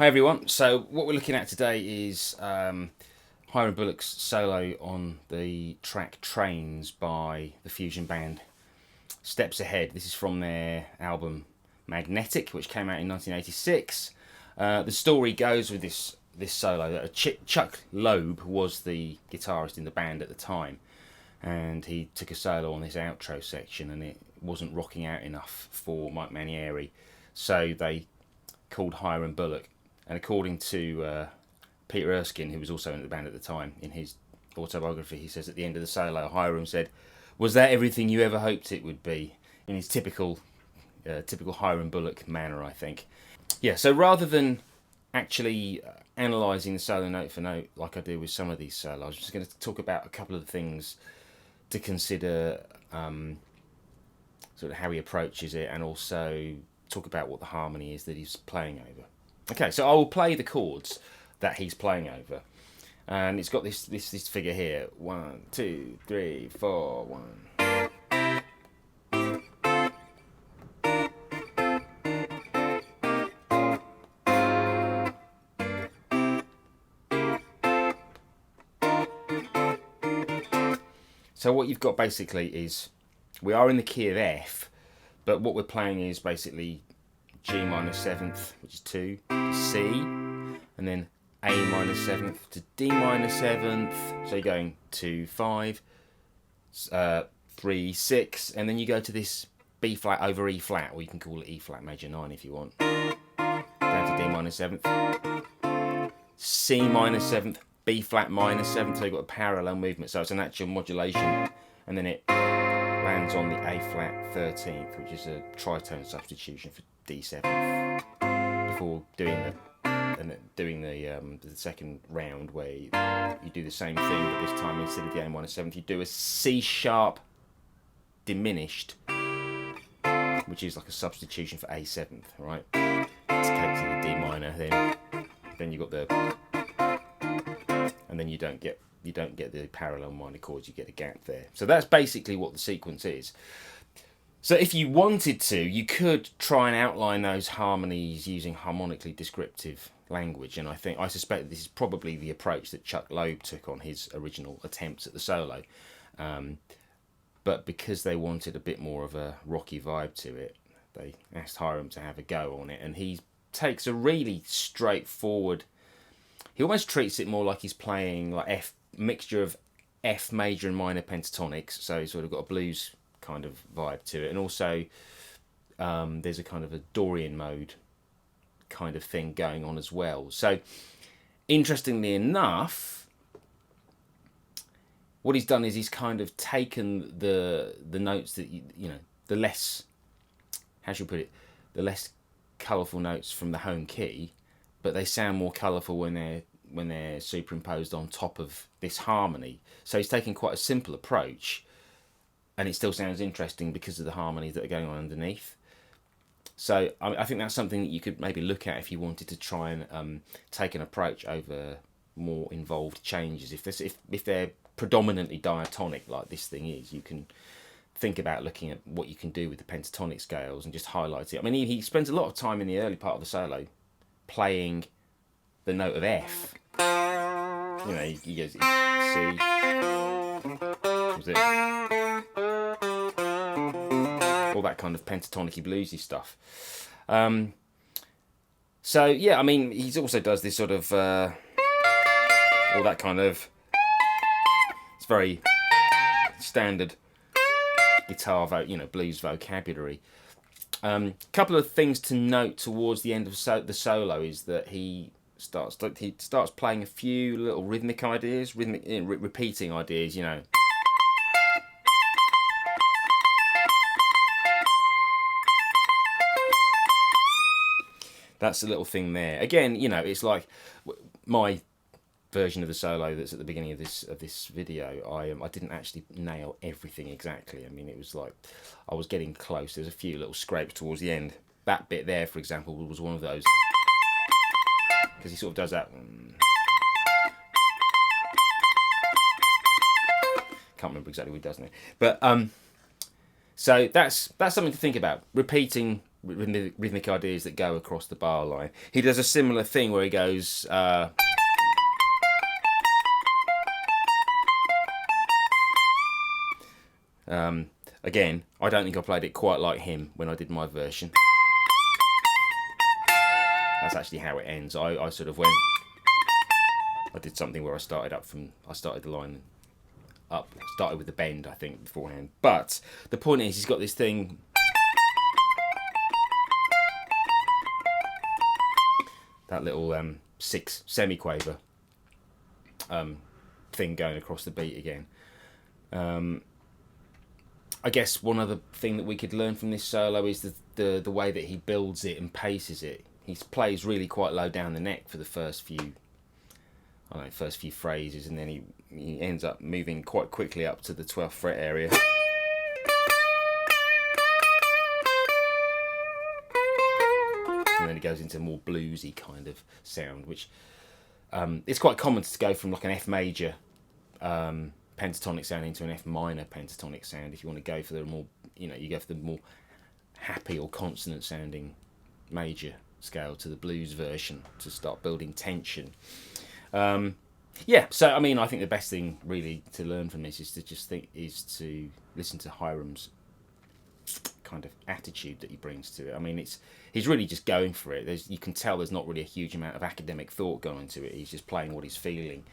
Hi everyone, so what we're looking at today is Hiram Bullock's solo on the track Trains by the fusion band Steps Ahead. This is from their album Magnetic, which came out in 1986. The story goes with this solo that Chuck Loeb was the guitarist in the band at the time, and he took a solo on this outro section and it wasn't rocking out enough for Mike Manieri, so they called Hiram Bullock. And according to Peter Erskine, who was also in the band at the time, in his autobiography, he says at the end of the solo, Hiram said, "Was that everything you ever hoped it would be?" In his typical Hiram Bullock manner, I think. Yeah, so rather than actually analysing the solo note for note like I do with some of these solos, I'm just going to talk about a couple of things to consider, sort of how he approaches it, and also talk about what the harmony is that he's playing over. Okay, so I will play the chords that he's playing over, and it's got this figure here: 1, 2, 3, 4, 1. So what you've got basically is we are in the key of F, but what we're playing is basically G minor 7th, which is 2, to C, and then A minor 7th to D minor 7th. So you're going 2, 5, 3, 6, and then you go to this B flat over E flat, or you can call it E flat major 9 if you want. Down to D minor 7th, C minor 7th, B flat minor 7th. So you've got a parallel movement. So it's an actual modulation, and then it lands on the A flat 13th, which is a tritone substitution for D7th, before doing the second round where you do the same thing, but this time instead of the A minor 7th you do a C sharp diminished, which is like a substitution for A 7th, right? It takes in the D minor, then you got the, and then you don't get the parallel minor chords, you get a gap there. So that's basically what the sequence is. So if you wanted to, you could try and outline those harmonies using harmonically descriptive language, and I suspect that this is probably the approach that Chuck Loeb took on his original attempts at the solo. But because they wanted a bit more of a rocky vibe to it, they asked Hiram to have a go on it, and he takes a really straightforward, he almost treats it more like he's playing like mixture of F major and minor pentatonics, so he's sort of got a blues kind of vibe to it, and also there's a kind of a Dorian mode kind of thing going on as well. So interestingly enough, what he's done is he's kind of taken the notes that you know, the less, how should we put it, the less colourful notes from the home key, but they sound more colourful when they're superimposed on top of this harmony. So he's taking quite a simple approach, and it still sounds interesting because of the harmonies that are going on underneath. So I think that's something that you could maybe look at if you wanted to try and take an approach over more involved changes. If they're predominantly diatonic like this thing is, you can think about looking at what you can do with the pentatonic scales and just highlight it. I mean, he spends a lot of time in the early part of the solo playing the note of F. You know, he goes C. Was it? All that kind of pentatonic-y bluesy stuff. So yeah, I mean, he also does this sort of all that kind of, it's very standard guitar, blues vocabulary. Couple of things to note towards the end of the solo is that he starts playing a few little rhythmic ideas, repeating ideas, you know. That's a little thing there. Again, you know, it's like my version of the solo that's at the beginning of this video. I didn't actually nail everything exactly. I mean, it was like I was getting close. There's a few little scrapes towards the end. That bit there, for example, was one of those, because he sort of does that. Can't remember exactly what he does now, but so that's something to think about. Repeating rhythmic ideas that go across the bar line. He does a similar thing where he goes. Again, I don't think I played it quite like him when I did my version. That's actually how it ends. I sort of went. I did something where I started the line up, started with the bend, I think, beforehand. But the point is, he's got this thing. That little 6 semi-quaver thing going across the beat again. I guess one other thing that we could learn from this solo is the way that he builds it and paces it. He plays really quite low down the neck for the first few phrases, and then he ends up moving quite quickly up to the 12th fret area. And then he goes into a more bluesy kind of sound, which it's quite common to go from like an F major pentatonic sound into an F minor pentatonic sound. If you want to go for the more, you go for the more happy or consonant sounding major scale to the blues version to start building tension. So I mean, I think the best thing really to learn from this is to listen to Hiram's kind of attitude that he brings to it. I mean, he's really just going for it. You can tell there's not really a huge amount of academic thought going into it. He's just playing what he's feeling,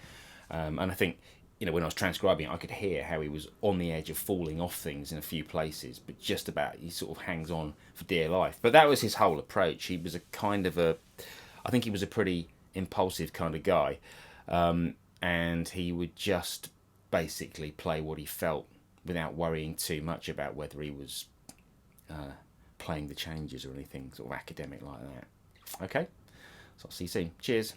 and I think, when I was transcribing it, I could hear how he was on the edge of falling off things in a few places, but just about, he sort of hangs on for dear life. But that was his whole approach. He was I think he was a pretty impulsive kind of guy, and he would just basically play what he felt without worrying too much about whether he was playing the changes or anything sort of academic like that. Okay, so I'll see you soon. Cheers.